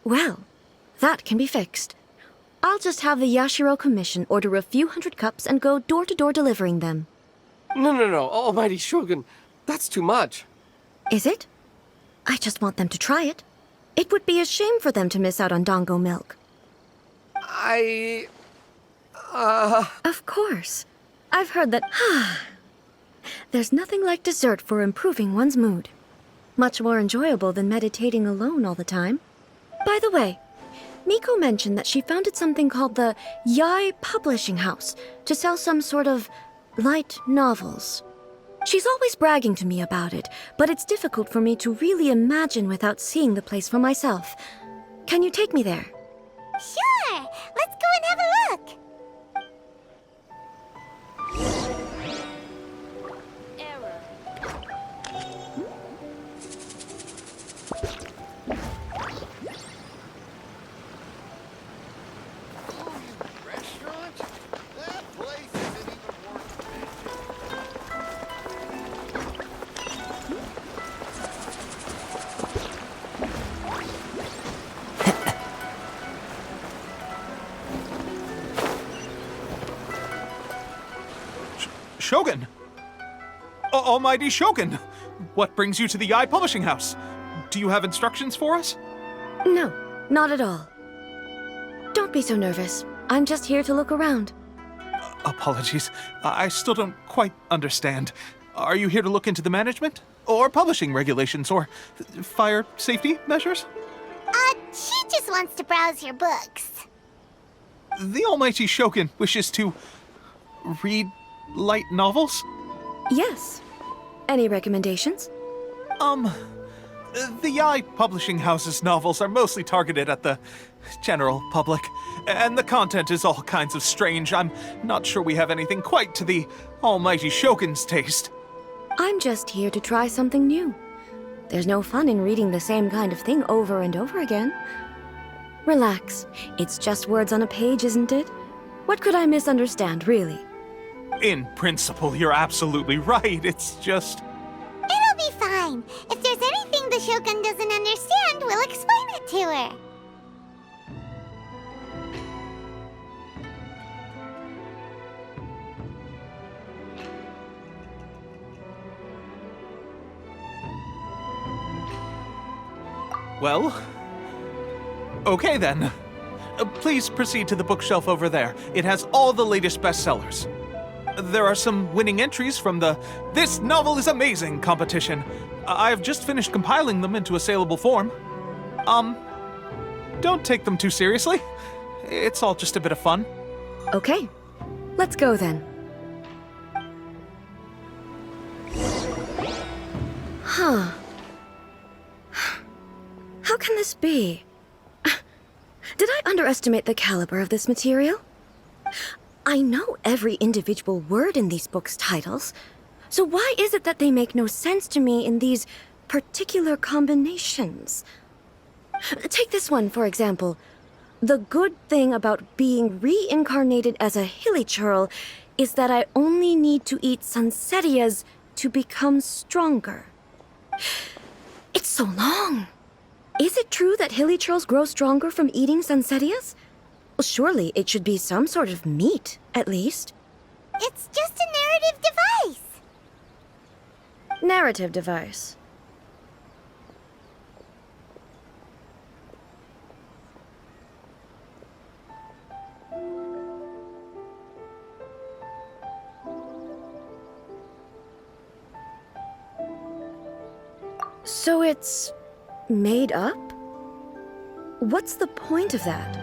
[SPEAKER 10] Well, that can be fixed. I'll just have the Yashiro Commission order a few hundred cups and go door-to-door delivering them.
[SPEAKER 12] No, almighty Shogun. That's too much.
[SPEAKER 10] Is it? I just want them to try it. It would be a shame for them to miss out on dongo milk. Of course. I've heard that... There's nothing like dessert for improving one's mood. Much more enjoyable than meditating alone all the time. By the way, Miko mentioned that she founded something called the Yai Publishing House to sell some sort of light novels. She's always bragging to me about it, but it's difficult for me to really imagine without seeing the place for myself. Can you take me there?
[SPEAKER 2] Sure! Let's go and have a look!
[SPEAKER 5] Shogun! Almighty Shogun! What brings you to the Yai Publishing House? Do you have instructions for us?
[SPEAKER 10] No, not at all. Don't be so nervous. I'm just here to look around.
[SPEAKER 5] Apologies. I still don't quite understand. Are you here to look into the management? Or publishing regulations? Or fire safety measures?
[SPEAKER 2] She just wants to browse your books.
[SPEAKER 5] The Almighty Shogun wishes to read light novels?
[SPEAKER 10] Yes. Any recommendations?
[SPEAKER 5] The Yai Publishing House's novels are mostly targeted at the general public, and the content is all kinds of strange. I'm not sure we have anything quite to the Almighty Shogun's taste.
[SPEAKER 10] I'm just here to try something new. There's no fun in reading the same kind of thing over and over again. Relax. It's just words on a page, isn't it? What could I misunderstand, really?
[SPEAKER 5] In principle, you're absolutely right. It's just...
[SPEAKER 2] It'll be fine. If there's anything the Shogun doesn't understand, we'll explain it to her.
[SPEAKER 5] Well, okay then. Please proceed to the bookshelf over there. It has all the latest bestsellers. There are some winning entries from the This Novel is Amazing competition. I've just finished compiling them into a saleable form. Don't take them too seriously. It's all just a bit of fun.
[SPEAKER 10] Okay, let's go then. Huh. How can this be? Did I underestimate the caliber of this material? I know every individual word in these books' titles, so why is it that they make no sense to me in these particular combinations? Take this one, for example. The good thing about being reincarnated as a hilichurl is that I only need to eat sunsetias to become stronger. It's so long. Is it true that hilichurls grow stronger from eating sunsetias? Well, surely it should be some sort of meat, at least.
[SPEAKER 2] It's just a narrative device.
[SPEAKER 10] Narrative device. So it's made up? What's the point of that?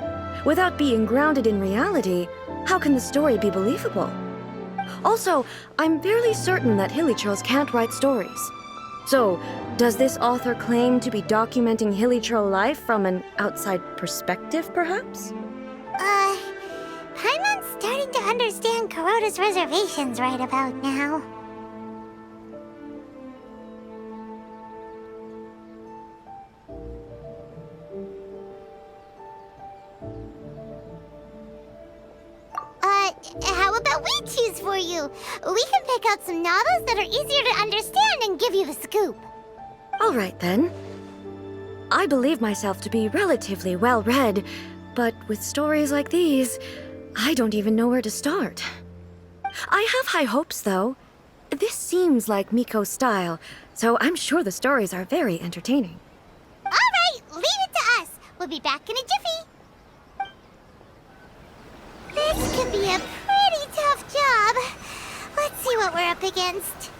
[SPEAKER 10] Without being grounded in reality, how can the story be believable? Also, I'm fairly certain that hilichurls can't write stories. So, does this author claim to be documenting hilichurl life from an outside perspective, perhaps?
[SPEAKER 2] Paimon's starting to understand Kuroda's reservations right about now. How about we choose for you? We can pick out some novels that are easier to understand and give you the scoop.
[SPEAKER 10] All right, then. I believe myself to be relatively well-read, but with stories like these, I don't even know where to start. I have high hopes, though. This seems like Miko's style, so I'm sure the stories are very entertaining.
[SPEAKER 2] All right, leave it to us. We'll be back in a jiffy. This could be a pretty tough job. Let's see what we're up against.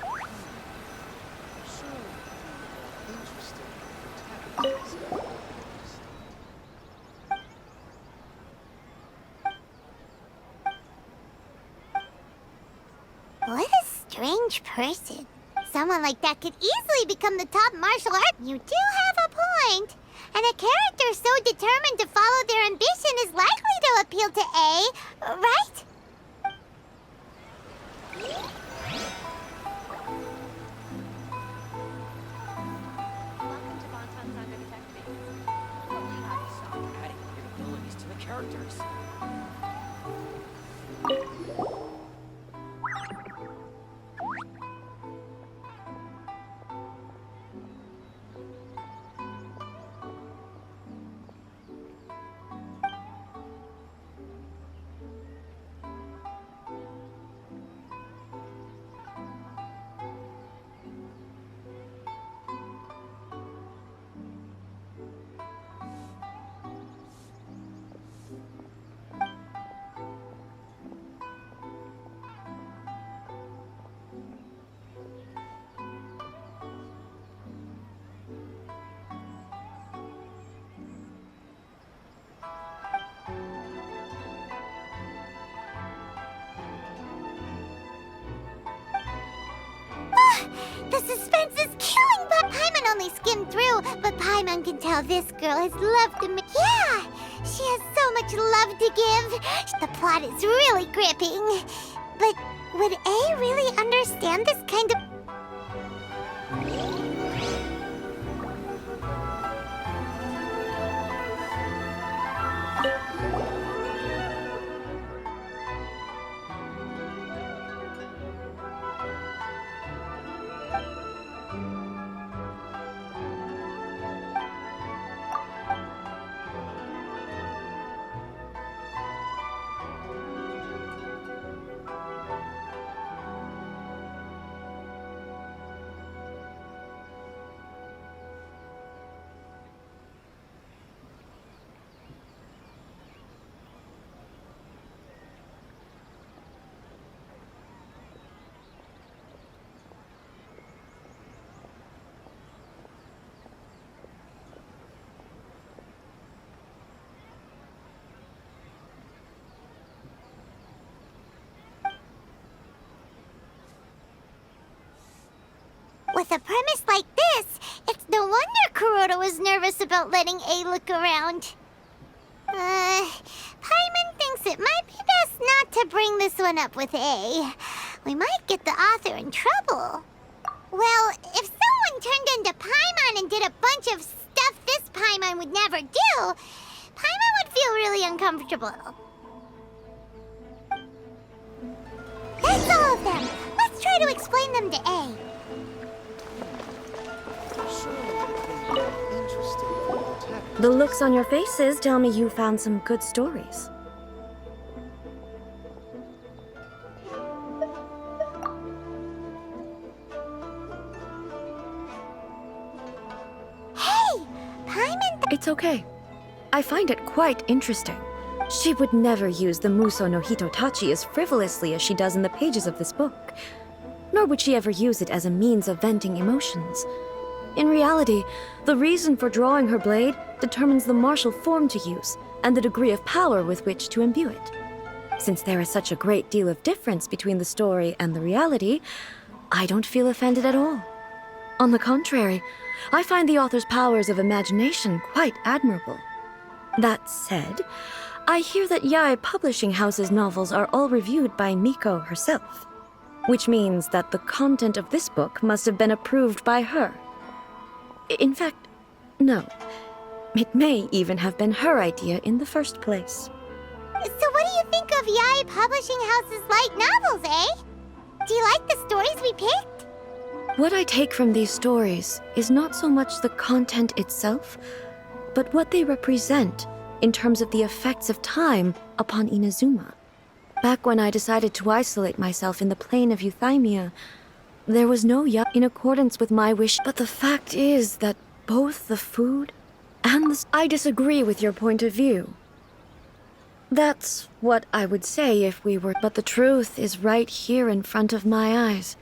[SPEAKER 2] What a strange person. Someone like that could easily become the top martial art. You do have a point. And a character so determined to follow their ambition is likely to appeal to A, right?
[SPEAKER 1] Abilities to the characters.
[SPEAKER 2] The suspense is killing, but Paimon only skimmed through. But Paimon can tell this girl has love to me. Yeah, she has so much love to give. The plot is really gripping. But would A really understand this kind of... with a premise like this, it's no wonder Kuroda was nervous about letting A look around. Paimon thinks it might be best not to bring this one up with A. We might get the author in trouble. Well, if someone turned into Paimon and did a bunch of stuff this Paimon would never do, Paimon would feel really uncomfortable. That's all of them. Let's try to explain them to A.
[SPEAKER 10] The looks on your faces tell me you found some good stories.
[SPEAKER 2] Hey! Paimon...
[SPEAKER 10] It's okay. I find it quite interesting. She would never use the Muso no Hitotachi as frivolously as she does in the pages of this book. Nor would she ever use it as a means of venting emotions. In reality, the reason for drawing her blade determines the martial form to use and the degree of power with which to imbue it. Since there is such a great deal of difference between the story and the reality, I don't feel offended at all. On the contrary, I find the author's powers of imagination quite admirable. That said, I hear that Yae Publishing House's novels are all reviewed by Miko herself, which means that the content of this book must have been approved by her. In fact, no. It may even have been her idea in the first place.
[SPEAKER 2] So what do you think of Yae Publishing House's light novels, eh? Do you like the stories we picked?
[SPEAKER 10] What I take from these stories is not so much the content itself, but what they represent in terms of the effects of time upon Inazuma. Back when I decided to isolate myself in the plane of euthymia, there was no in accordance with my wish, but the fact is that both the food and the... I disagree with your point of view. That's what I would say if we were... But the truth is right here in front of my eyes,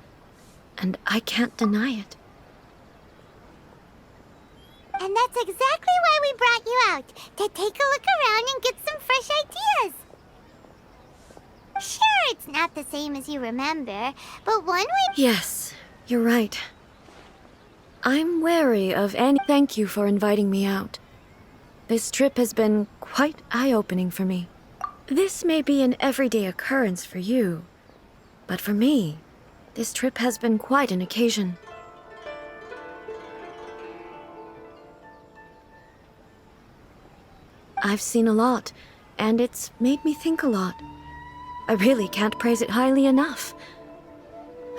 [SPEAKER 10] and I can't deny it.
[SPEAKER 2] And that's exactly why we brought you out, to take a look around and get some fresh ideas. Sure, it's not the same as you remember, but one way...
[SPEAKER 10] Yes, you're right. I'm wary of any... Thank you for inviting me out. This trip has been quite eye-opening for me. This may be an everyday occurrence for you, but for me, this trip has been quite an occasion. I've seen a lot, and it's made me think a lot. I really can't praise it highly enough.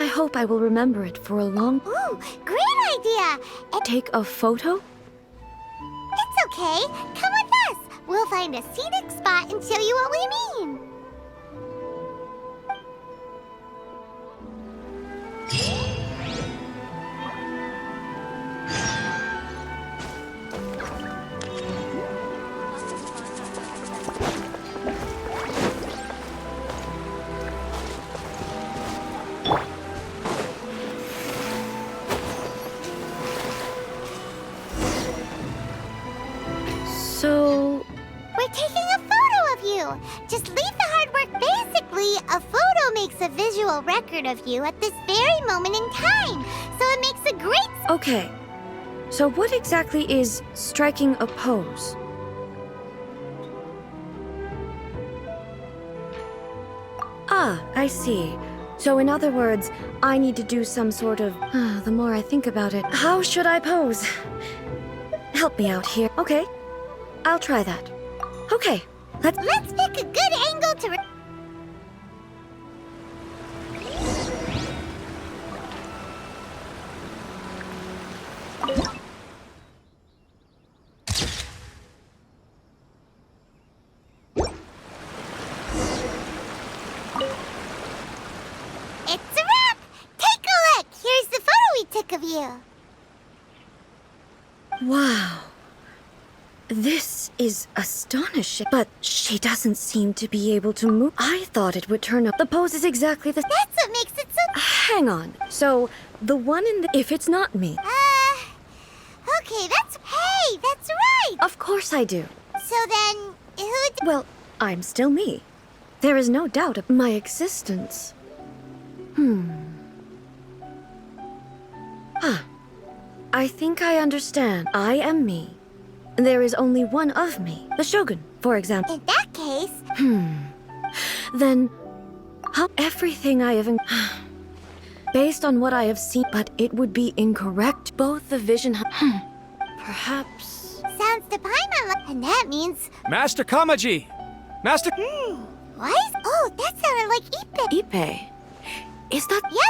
[SPEAKER 10] I hope I will remember it for a long...
[SPEAKER 2] Ooh, great idea!
[SPEAKER 10] Take a photo?
[SPEAKER 2] It's okay. Come with us. We'll find a scenic spot and show you what we mean.
[SPEAKER 10] So...
[SPEAKER 2] We're taking a photo of you. Just leave the hard work. Basically, a photo makes a visual record of you at this very moment in time. So it makes a great...
[SPEAKER 10] Okay. So what exactly is striking a pose? Ah, I see. So in other words, I need to do some sort of... the more I think about it, how should I pose? Help me out here. Okay, I'll try that. Okay, let's
[SPEAKER 2] pick a good angle to... It's a wrap! Take a look! Here's the photo we took of you.
[SPEAKER 10] Wow. This is astonishing. But she doesn't seem to be able to move. I thought it would turn up. The pose is exactly the...
[SPEAKER 2] That's what makes it so...
[SPEAKER 10] Hang on. So, the one in the... If it's not me...
[SPEAKER 2] Okay, that's... Hey, that's right!
[SPEAKER 10] Of course I do.
[SPEAKER 2] So then, who...
[SPEAKER 10] Well, I'm still me. There is no doubt of my existence. I think I understand. I am me. There is only one of me. The Shogun, for example.
[SPEAKER 2] In that case,
[SPEAKER 10] Then, how everything I have based on what I have seen, but it would be incorrect. Both the vision, perhaps.
[SPEAKER 2] sounds to Paimon, and that means
[SPEAKER 11] Master Kamaji! Master.
[SPEAKER 2] why is? Oh, that sounded like Ipe.
[SPEAKER 10] Ipe. Is that?
[SPEAKER 2] Yeah,